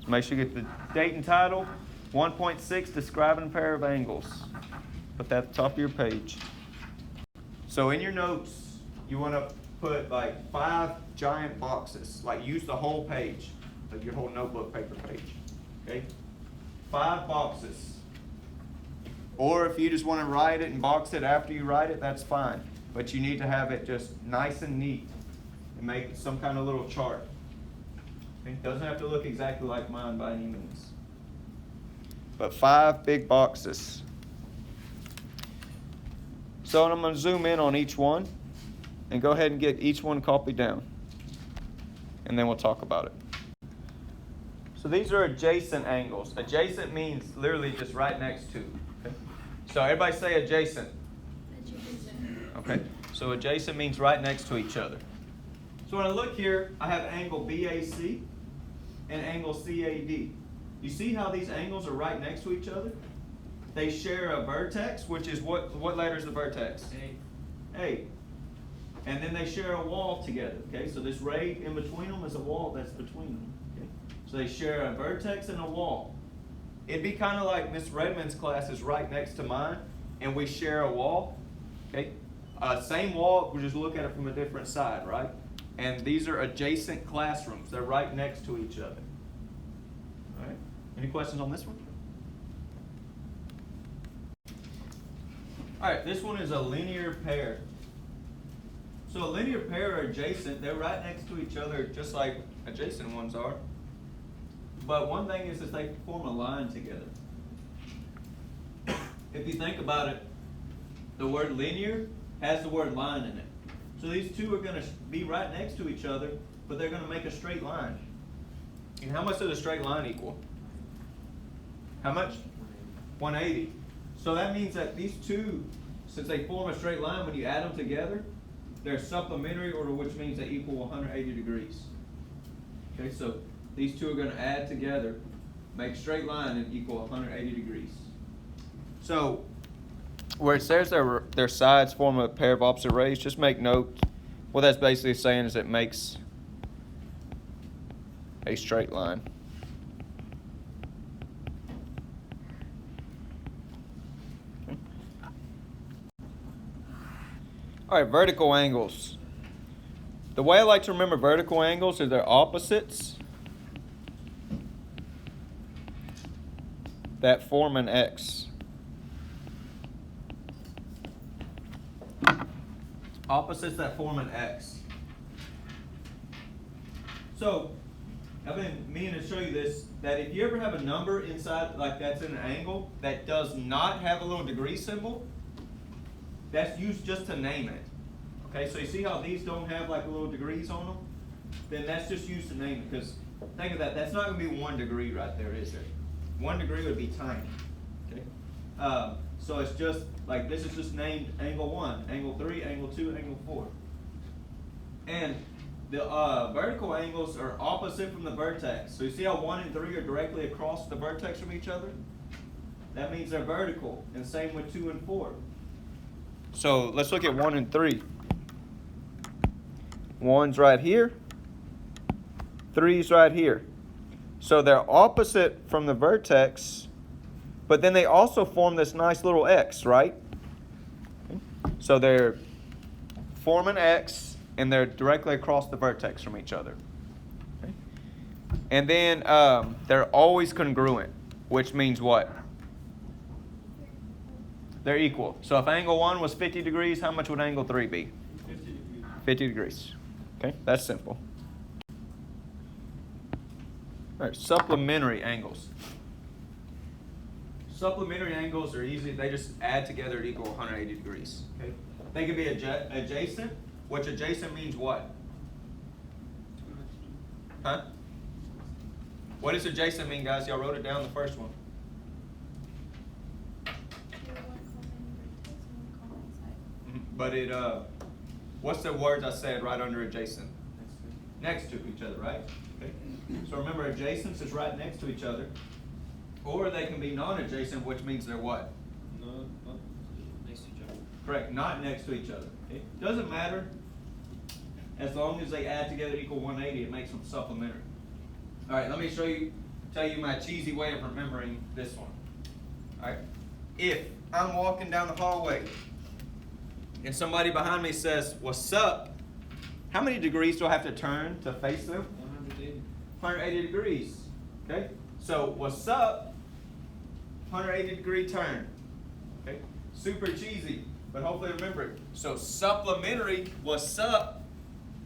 So make sure you get the date and title. 1.6, describing a pair of angles. Put that at the top of your page. So in your notes, you want to put like 5 giant boxes. Like use the whole page, like your whole notebook paper page. Okay? 5 boxes. Or if you just want to write it and box it after you write it, that's fine. But you need to have it just nice and neat and make some kind of little chart. Okay? It doesn't have to look exactly like mine by any means. But 5 big boxes. So I'm going to zoom in on each one and go ahead and get each one copied down. And then we'll talk about it. So these are adjacent angles. Adjacent means literally just right next to. Okay? So everybody say adjacent. Adjacent. Okay. So adjacent means right next to each other. So when I look here, I have angle BAC and angle CAD. You see how these angles are right next to each other? They share a vertex, which is what letter is the vertex? A. A. And then they share a wall together. Okay, so this ray in between them is a wall that's between them. Okay? So they share a vertex and a wall. It'd be kind of like Miss Redmond's class is right next to mine, and we share a wall. Okay, same wall, we just look at it from a different side, right? And these are adjacent classrooms. They're right next to each other. All right. Any questions on this one? All right, this one is a linear pair. So a linear pair are adjacent. They're right next to each other, just like adjacent ones are. But one thing is that they form a line together. If you think about it, the word linear has the word line in it. So these two are going to be right next to each other, but they're going to make a straight line. And how much does a straight line equal? How much? 180. So that means that these two, since they form a straight line, when you add them together, they're supplementary order, which means they equal 180 degrees. Okay, so these two are going to add together, make a straight line, and equal 180 degrees. So where it says their sides form a pair of opposite rays, just make note. What that's basically saying is it makes a straight line. All right, vertical angles. The way I like to remember vertical angles is they're opposites that form an X. Opposites that form an X. So, I've been meaning to show you this, that if you ever have a number inside, like that's in an angle, that does not have a little degree symbol, that's used just to name it. Okay, so you see how these don't have like little degrees on them? Then that's just used to name it, because think of that, that's not going to be 1 degree right there, is there? 1 degree would be tiny. Okay, so it's just like this is just named angle 1, angle 3, angle 2, angle 4. And the vertical angles are opposite from the vertex. So you see how 1 and 3 are directly across the vertex from each other? That means they're vertical, and same with 2 and 4. So let's look at 1 and 3. 1's right here, 3's right here. So they're opposite from the vertex, but then they also form this nice little X, right? So they're form an X, and they're directly across the vertex from each other. Okay. And then they're always congruent, which means what? They're equal. So if angle 1 was 50 degrees, how much would angle 3 be? 50 degrees. 50 degrees. Okay, that's simple. All right, supplementary angles. Supplementary angles are easy. They just add together to equal 180 degrees. Okay, they can be adjacent, which adjacent means what? Huh? What does adjacent mean, guys? Y'all wrote it down, the first one. But it, what's the words I said right under adjacent? Next to each other, right? Okay. So remember, adjacents is right next to each other. Or they can be non-adjacent, which means they're what? Not next to each other. Correct, not next to each other. It doesn't matter. As long as they add together equal 180, it makes them supplementary. All right, let me show you tell you my cheesy way of remembering this one. All right. If I'm walking down the hallway and somebody behind me says, "What's up?" How many degrees do I have to turn to face them? 180. 180 degrees. Okay? So, what's up? 180 degree turn. Okay? Super cheesy, but hopefully remember it. So, supplementary, what's up?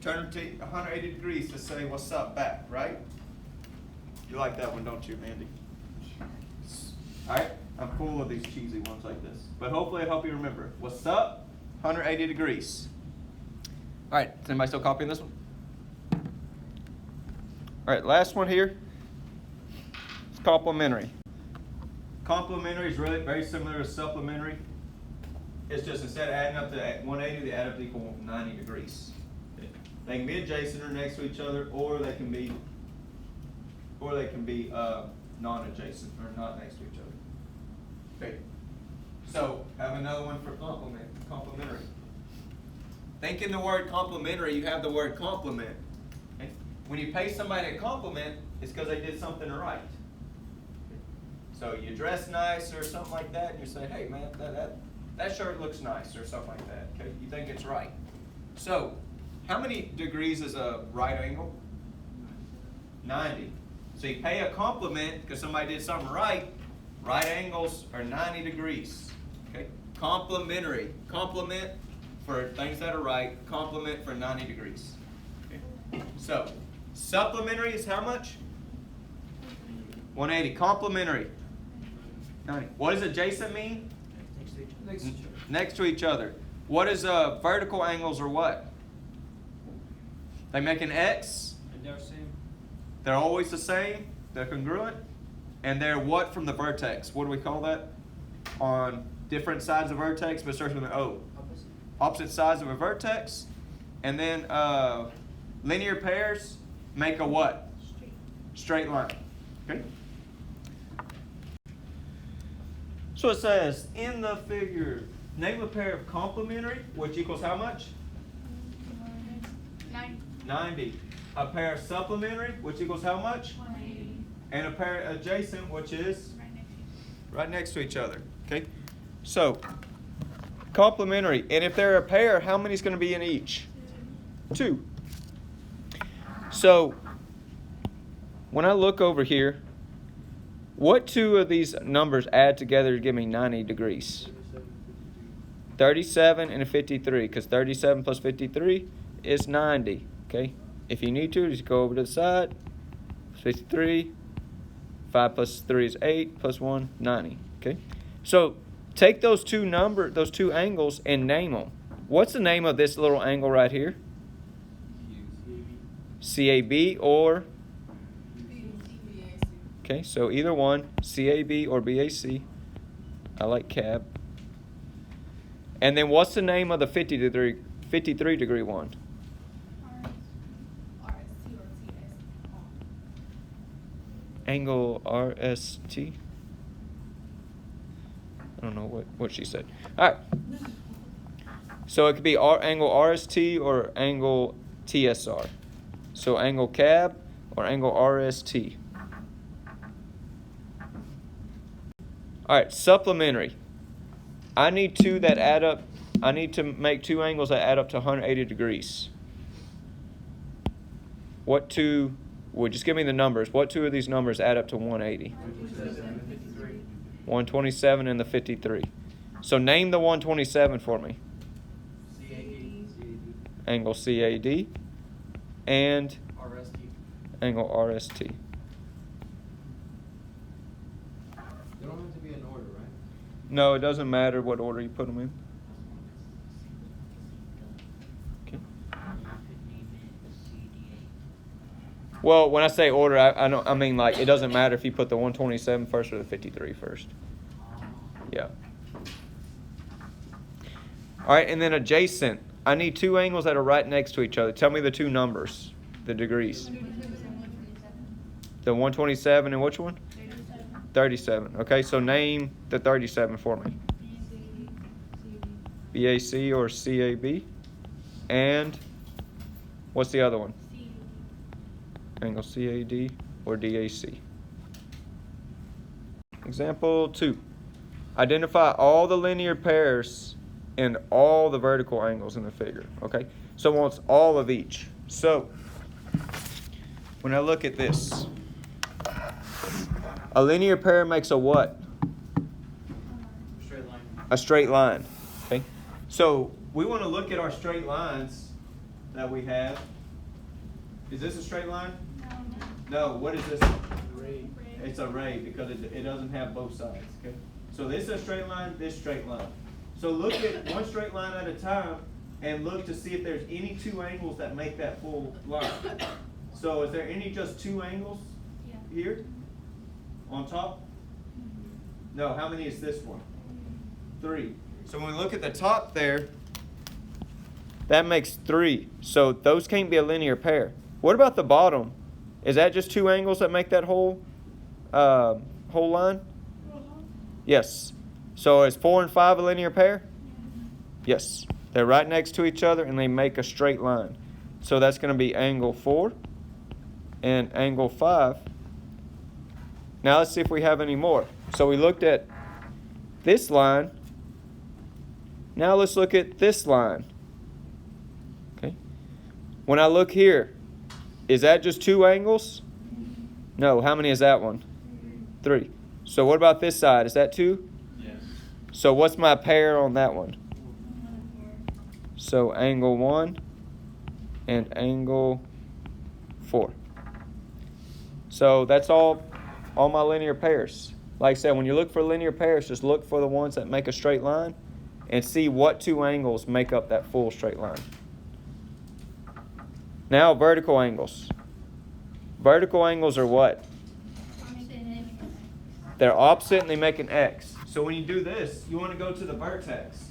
Turn to 180 degrees to say what's up back, right? You like that one, don't you, Mandy? Alright? I'm full of these cheesy ones like this. But hopefully it'll help you remember. What's up? 180 degrees. Alright, is anybody still copying this one? Alright, last one here. It's complementary. Complementary is really very similar to supplementary. It's just instead of adding up to 180, they add up to equal 90 degrees. They can be adjacent or next to each other, or they can be non-adjacent or not next to each other. Okay. So have another one for complementary. Think in the word complementary, you have the word compliment. Okay? When you pay somebody a compliment, it's because they did something right. Okay? So you dress nice or something like that, and you say, "Hey man, that shirt looks nice," or something like that. Okay? You think it's right. So how many degrees is a right angle? 90. So you pay a compliment because somebody did something right. Right angles are 90 degrees. Okay? Complementary. Compliment for things that are right. Compliment for 90 degrees. Okay? So supplementary is how much? 180. Complementary. 90. What does adjacent mean? Next to each other. What is vertical angles or what? They make an X. And they're same. They're always the same. They're congruent. And they're what from the vertex? What do we call that? On different sides of vertex, but it starts with an O. Opposite sides of a vertex. And then linear pairs make a what? Straight line. Okay? So it says, in the figure, name a pair of complementary, which equals how much? 90. A pair of supplementary, which equals how much? 180. And a pair adjacent, which is? Right next to each other. Okay? So, complementary. And if they're a pair, how many is going to be in each? 2. So, when I look over here, what 2 of these numbers add together to give me 90 degrees? 37 and a 53, because 37 plus 53 is 90. Okay? If you need to, just go over to the side. 53. 5 plus 3 is 8. Plus 1, 90. Okay? So take those two angles and name them. What's the name of this little angle right here? CAB or? Okay, so either one, CAB or BAC. I like CAB. And then what's the name of the 53 degree one? Angle RST. I don't know what she said. All right. So it could be angle RST or angle TSR. So angle CAB or angle RST. All right, supplementary. I need to make 2 angles that add up to 180 degrees. What 2? Well, just give me the numbers. What 2 of these numbers add up to 180? 127 and the 53. So name the 127 for me. Angle CAD and angle RST. They don't have to be in order, right? No, it doesn't matter what order you put them in. Okay. Well, when I say order, I mean like it doesn't matter if you put the 127 first or the 53 first. Yeah. All right, and then adjacent. I need 2 angles that are right next to each other. Tell me the 2 numbers, the degrees. The 127 and which one? 37. Okay, so name the 37 for me. BAC or CAB. And what's the other one? Angle CAD or DAC. Example 2. Identify all the linear pairs and all the vertical angles in the figure. Okay? So it wants all of each. So when I look at this, a linear pair makes a what? Straight line. A straight line. Okay? So we want to look at our straight lines that we have. Is this a straight line? No. What is this? Ray. It's a ray because it doesn't have both sides. Okay? So this is a straight line, this straight line. So look at one straight line at a time and look to see if there's any two angles that make that full line. So is there any just two angles here on top? No. How many is this one? 3. So when we look at the top there, that makes 3. So those can't be a linear pair. What about the bottom? Is that just two angles that make that whole line? Yes. So is 4 and 5 a linear pair? Yes. They're right next to each other and they make a straight line. So that's going to be angle 4 and angle 5. Now let's see if we have any more. So we looked at this line. Now let's look at this line. Okay. When I look here, is that just two angles? No. How many is that one? 3. So what about this side? Is that 2? Yes. So what's my pair on that one? So angle 1 and angle 4. So that's all my linear pairs. Like I said, when you look for linear pairs, just look for the ones that make a straight line and see what two angles make up that full straight line. Now vertical angles. Vertical angles are what? They're opposite and they make an X. So when you do this, you want to go to the vertex.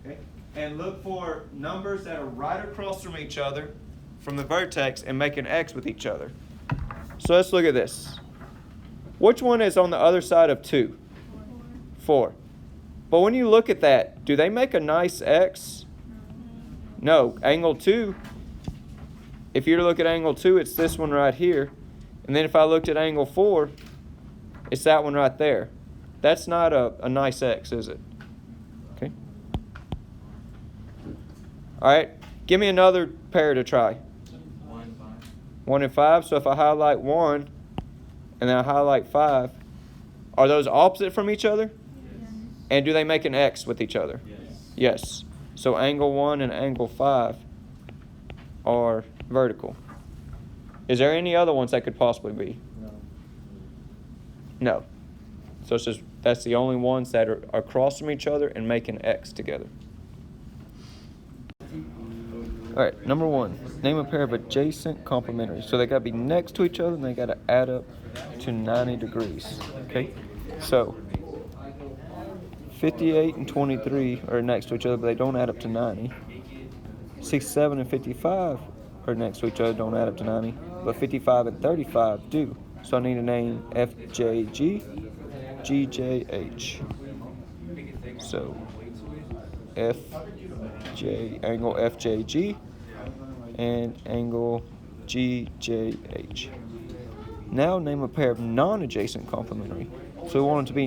Okay? And look for numbers that are right across from each other from the vertex and make an X with each other. So let's look at this. Which one is on the other side of 2? 4. But when you look at that, do they make a nice X? No. Angle 2, if you look at angle 2, it's this one right here. And then if I looked at angle 4, it's that one right there. That's not a nice X, is it? Okay. All right. Give me another pair to try. 1 and 5. 1 and 5. So if I highlight 1 and then I highlight 5, are those opposite from each other? Yes. And do they make an X with each other? Yes. Yes. So angle 1 and angle 5 are vertical. Is there any other ones that could possibly be? No. No. So it's just, that's the only ones that are across from each other and make an X together. All right, number 1. Name a pair of adjacent complementary. So they got to be next to each other and they got to add up to 90 degrees. Okay? So 58 and 23 are next to each other, but they don't add up to 90. 67 and 55 are next to each other, don't add up to 90. But 55 and 35 do. So I need to name FJG, GJH. So FJ, angle FJG, and angle GJH. Now name a pair of non-adjacent complementary. So we want them to be,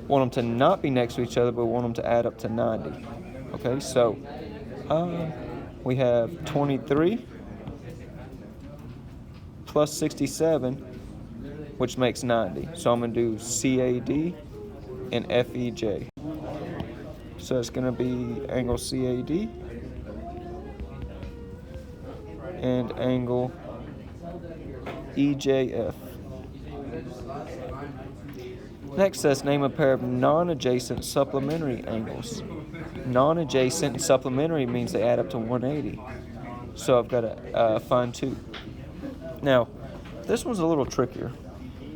want them to not be next to each other, but we want them to add up to 90. Okay, so we have 23 plus 67, which makes 90. So I'm going to do CAD and FEJ. So it's going to be angle CAD and angle EJF. Next says name a pair of non-adjacent supplementary angles. Non-adjacent and supplementary means they add up to 180. So I've got to find 2. Now, this one's a little trickier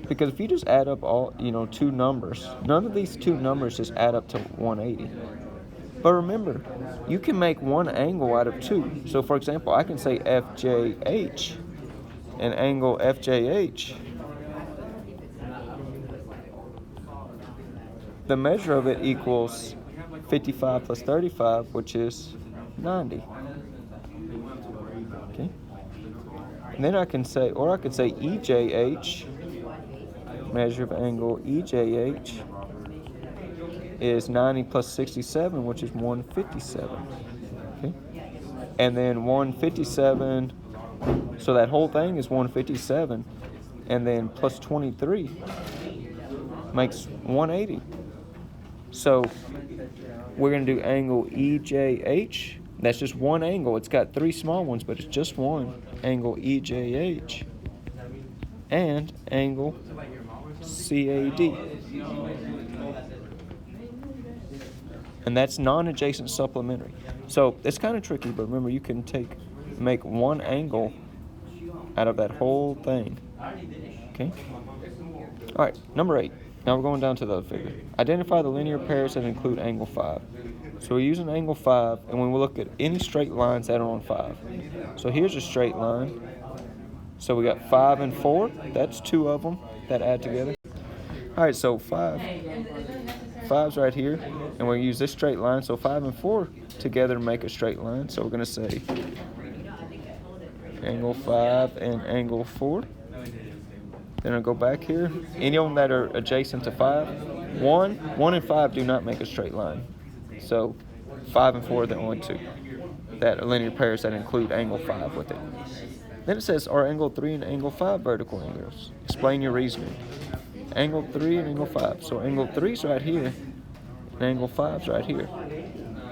because if you just add up all, two numbers, none of these two numbers just add up to 180. But remember, you can make one angle out of 2. So for example, I can say FJH and angle FJH. The measure of it equals 55 plus 35, which is 90. Okay. And then I can say, or I could say EJH measure of angle EJH is 90 plus 67, which is 157. Okay? And then 157, so that whole thing is 157, and then plus 23 makes 180. So we're going to do angle EJH. That's just one angle. It's got three small ones, but it's just one. Angle EJH and angle CAD. And that's non-adjacent supplementary. So it's kind of tricky, but remember you can make one angle out of that whole thing. Okay? All right, number 8. Now we're going down to the other figure. Identify the linear pairs that include angle 5. So we're using angle 5, and when we look at any straight lines that are on 5. So here's a straight line. So we got 5 and 4. That's 2 of them that add together. All right, so 5's right here, and we'll use this straight line. So 5 and 4 together make a straight line. So we're going to say angle 5 and angle 4. Then I'll go back here. Any of them that are adjacent to 5. 1 and 5 do not make a straight line. So 5 and 4 are the only two that are linear pairs that include angle 5 with it. Then it says, are angle 3 and angle 5 vertical angles? Explain your reasoning. Angle 3 and angle 5. So angle 3 is right here, and angle 5 is right here.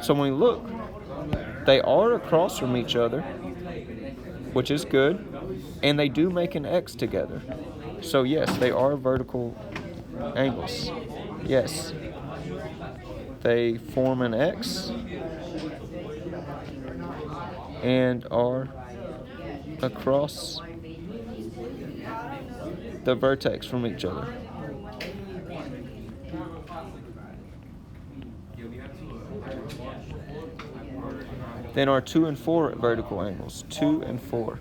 So when we look, they are across from each other, which is good, and they do make an X together. So yes, they are vertical angles. Yes. They form an X and are across the vertex from each other. Then our 2 and 4 vertical angles. 2 and 4.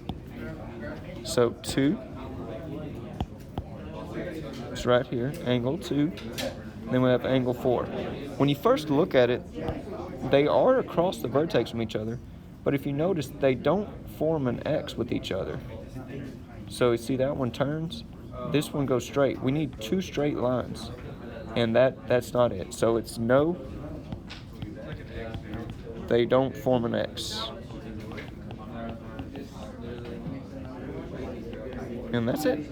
So 2 is right here, angle 2. Then we have angle 4. When you first look at it, they are across the vertex from each other, but if you notice, they don't form an X with each other. So you see that one turns, this one goes straight. We need 2 straight lines, and that's not it. So it's no, they don't form an X. And that's it.